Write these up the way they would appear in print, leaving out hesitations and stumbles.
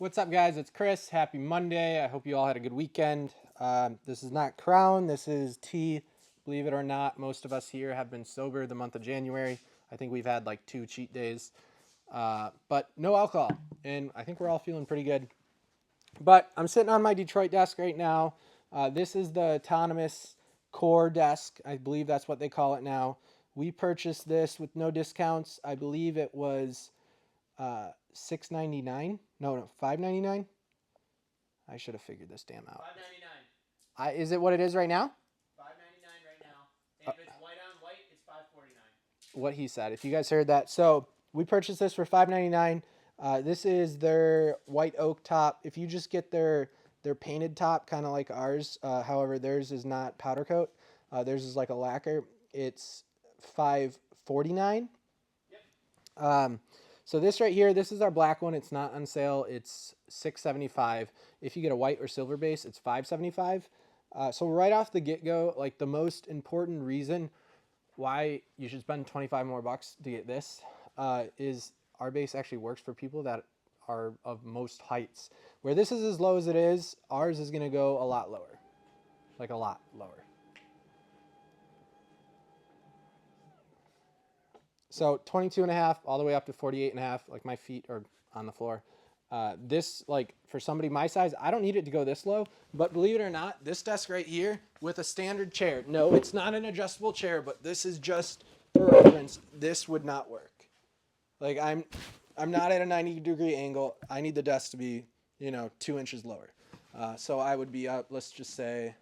What's up, guys? It's Chris. Happy Monday. I hope you all had a good weekend. This is not Crown. This is tea. Believe it or not, most of us here have been sober the month of January. I think we've had like 2 cheat days, but no alcohol. And I think we're all feeling pretty good. But I'm sitting on my Detroit desk right now. This is the autonomous core desk. I believe that's what they call it now. We purchased this with no discounts. I believe it was $6.99. No, $5.99. I should have figured this damn out. $5.99. Is it what it is right now? $5.99 right now. And if it's white on white, it's $5.49. What he said. If you guys heard that, so we purchased this for $5.99. This is their white oak top. If you just get their painted top, kind of like ours. However, theirs is not powder coat. Theirs is like a lacquer. It's $5.49. Yep. So this right here, this is our black one. It's not on sale. It's $6.75. If you get a white or silver base, it's $5.75. So right off the get-go, like the most important reason why you should spend 25 more bucks to get this is our base actually works for people that are of most heights. Where this is as low as it is, ours is going to go a lot lower. Like a lot lower. So 22 and a half all the way up to 48 and a half, like my feet are on the floor. This, like for somebody my size, I don't need it to go this low, but believe it or not, this desk right here with a standard chair, no, it's not an adjustable chair, but this is just for reference, this would not work. Like I'm not at a 90-degree angle. I need the desk to be, 2 inches lower. So I would be up, let's just say,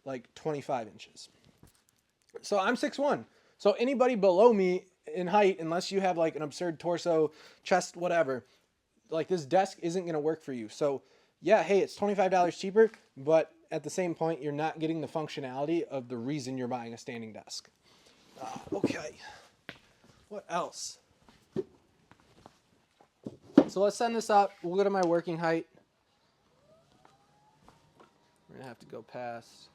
like 25 inches. So I'm 6'1". So anybody below me in height, unless you have like an absurd torso, chest, whatever, like this desk isn't going to work for you. So yeah, hey, it's $25 cheaper, but at the same point, you're not getting the functionality of the reason you're buying a standing desk. Okay. What else? So let's send this up. We'll go to my working height. We're going to have to go past.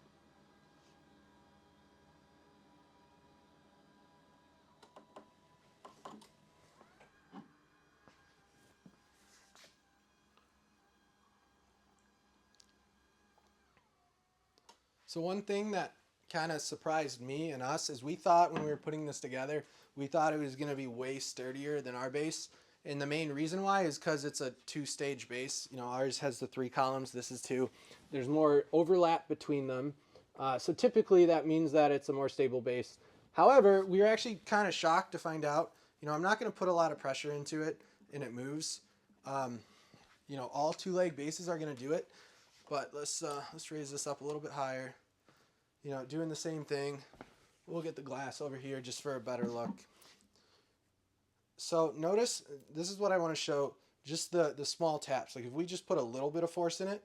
So one thing that kind of surprised me and us is we thought when we were putting this together, we thought it was going to be way sturdier than our base. And the main reason why is because it's a 2-stage base. Ours has the 3 columns. This is 2. There's more overlap between them. So typically that means that it's a more stable base. However, we were actually kind of shocked to find out, I'm not going to put a lot of pressure into it and it moves. All 2-leg bases are going to do it. But let's raise this up a little bit higher. Doing the same thing. We'll get the glass over here just for a better look. So notice, this is what I want to show, just the small taps. Like if we just put a little bit of force in it,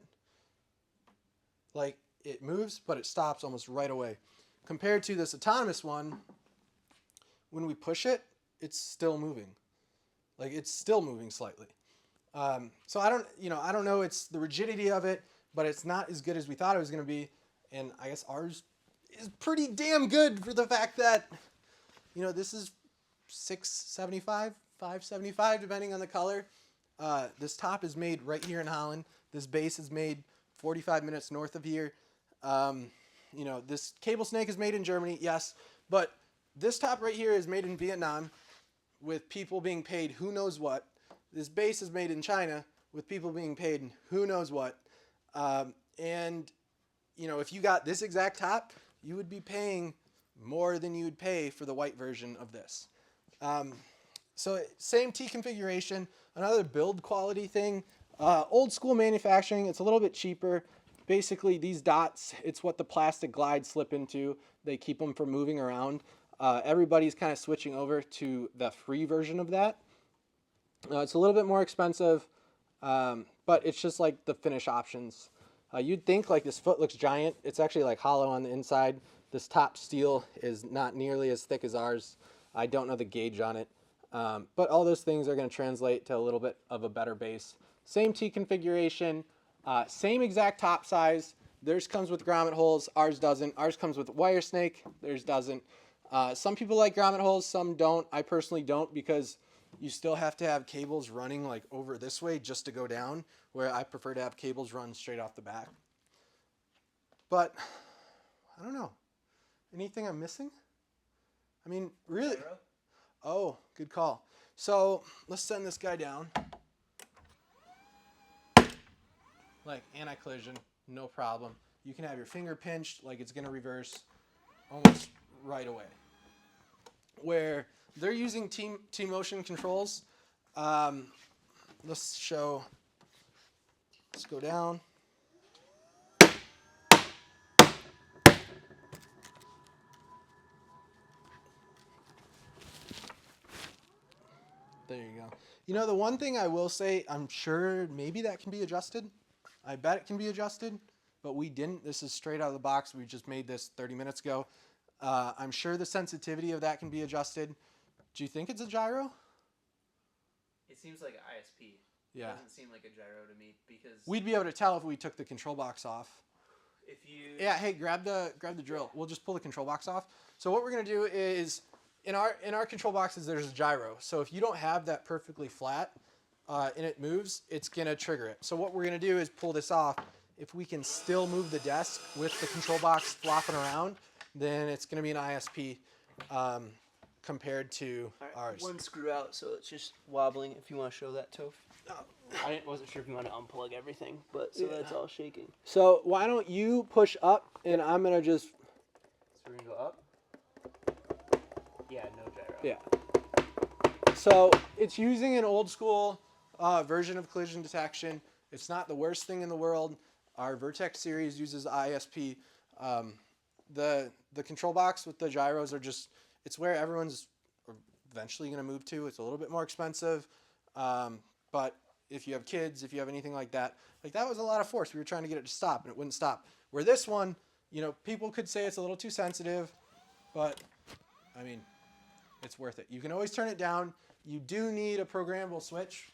like it moves, but it stops almost right away. Compared to this autonomous one, when we push it, it's still moving. Like it's still moving slightly. So I don't know, it's the rigidity of it, but it's not as good as we thought it was going to be. And I guess ours is pretty damn good for the fact that, this is $6.75, $5.75, depending on the color. This top is made right here in Holland. This base is made 45 minutes north of here. This cable snake is made in Germany, yes. But this top right here is made in Vietnam with people being paid who knows what. This base is made in China with people being paid who knows what. If you got this exact top, you would be paying more than you would pay for the white version of this. So same T configuration, another build quality thing. Old school manufacturing, it's a little bit cheaper. Basically, these dots, it's what the plastic glides slip into. They keep them from moving around. Everybody's kind of switching over to the free version of that. It's a little bit more expensive, but it's just like the finish options. You'd think like this foot looks giant. It's actually like hollow on the inside. This top steel is not nearly as thick as ours. I don't know the gauge on it. But all those things are going to translate to a little bit of a better base. Same T configuration, same exact top size. Theirs comes with grommet holes. Ours doesn't. Ours comes with wire snake. Theirs doesn't. Some people like grommet holes. Some don't. I personally don't because you still have to have cables running like over this way just to go down, where I prefer to have cables run straight off the back. But I don't know. Anything I'm missing? I mean, really? Oh, good call. So let's send this guy down. Like anti-collision, no problem. You can have your finger pinched, like it's gonna reverse almost right away. Where they're using T-motion controls. Let's go down. There you go. You know, the one thing I will say, I'm sure maybe that can be adjusted. I bet it can be adjusted, but we didn't. This is straight out of the box. We just made this 30 minutes ago. I'm sure the sensitivity of that can be adjusted. Do you think it's a gyro? It seems like an ISP. Yeah. It doesn't seem like a gyro to me because We'd be able to tell if we took the control box off. if you Yeah, hey, grab the drill. We'll just pull the control box off. So what we're gonna do is, in our control boxes, there's a gyro. So if you don't have that perfectly flat and it moves, it's gonna trigger it. So what we're gonna do is pull this off. If we can still move the desk with the control box flopping around, then it's gonna be an ISP compared to ours. One screw out, so it's just wobbling. If you want to show that, Toph. Wasn't sure if you want to unplug everything, but that's all shaking. So why don't you push up and I'm gonna just. So we're gonna go up. Yeah, no gyro. Yeah. So it's using an old school version of collision detection. It's not the worst thing in the world. Our Vertex series uses ISP. The control box with the gyros are just, it's where everyone's eventually going to move to. It's a little bit more expensive. But if you have kids, if you have anything like that was a lot of force. We were trying to get it to stop and it wouldn't stop. Where this one, you know, people could say it's a little too sensitive, but I mean, it's worth it. You can always turn it down. You do need a programmable switch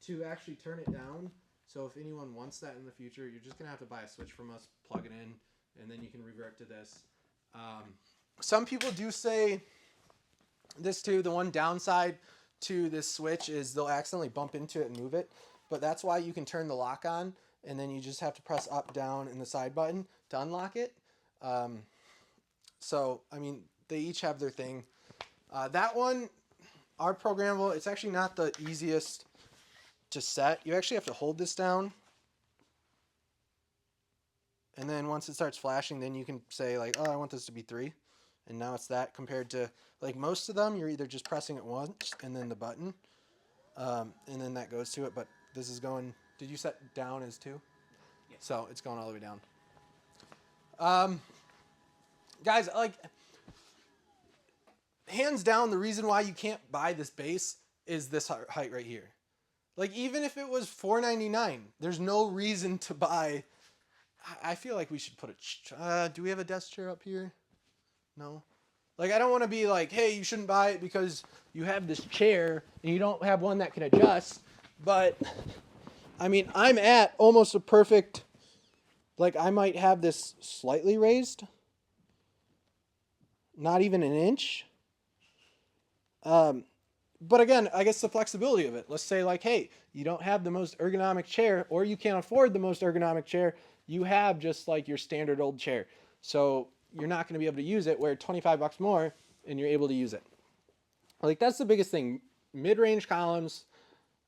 to actually turn it down. So if anyone wants that in the future, you're just going to have to buy a switch from us, plug it in, and then you can revert to this. Some people do say this too. The one downside to this switch is they'll accidentally bump into it and move it. But that's why you can turn the lock on, and then you just have to press up, down, and the side button to unlock it. So, I mean, they each have their thing. That one, our programmable, it's actually not the easiest to set. You actually have to hold this down. And then once it starts flashing, then you can say like, oh, I want this to be 3. And now it's that, compared to like most of them, you're either just pressing it once and then the button. And then that goes to it. But this is going, did you set down as 2? Yeah. So it's going all the way down. Guys, like, hands down, the reason why you can't buy this base is this height right here. Like, even if it was $4.99, there's no reason to buy. I feel like we should put a. Do we have a desk chair up here? No. Like, I don't want to be like, hey, you shouldn't buy it because you have this chair and you don't have one that can adjust. But, I mean, I'm at almost a perfect. Like, I might have this slightly raised. Not even an inch. But again, I guess the flexibility of it. Let's say like, hey, you don't have the most ergonomic chair, or you can't afford the most ergonomic chair. You have just like your standard old chair. So you're not going to be able to use it, where $25 more and you're able to use it. Like, that's the biggest thing. Mid-range columns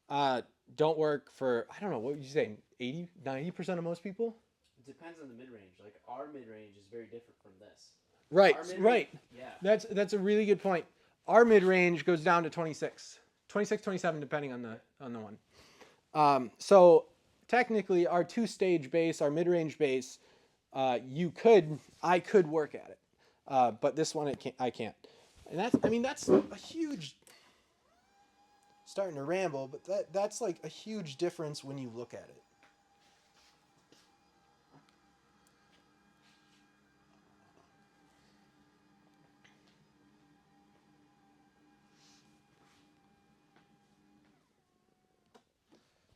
don't work for, I don't know, what would you say, 80, 90% of most people? It depends on the mid-range. Like, our mid-range is very different from this. Right, Our mid-range, right. Yeah. That's a really good point. Our mid-range goes down to 26, 27, depending on the one. So technically, our 2-stage base, our mid-range base, I could work at it, but this one I can't. And that's a huge. Starting to ramble, but that's like a huge difference when you look at it.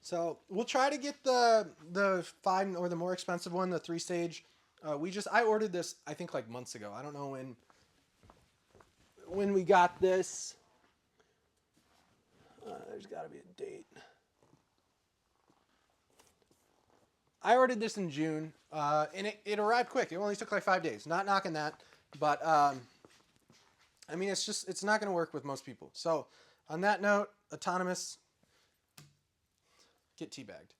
So we'll try to get the 5 or the more expensive one, the 3-stage. I ordered this, I think, like months ago. I don't know when we got this. There's got to be a date. I ordered this in June, and it arrived quick. It only took like 5 days. Not knocking that, but I mean, it's not going to work with most people. So on that note, autonomous, get teabagged.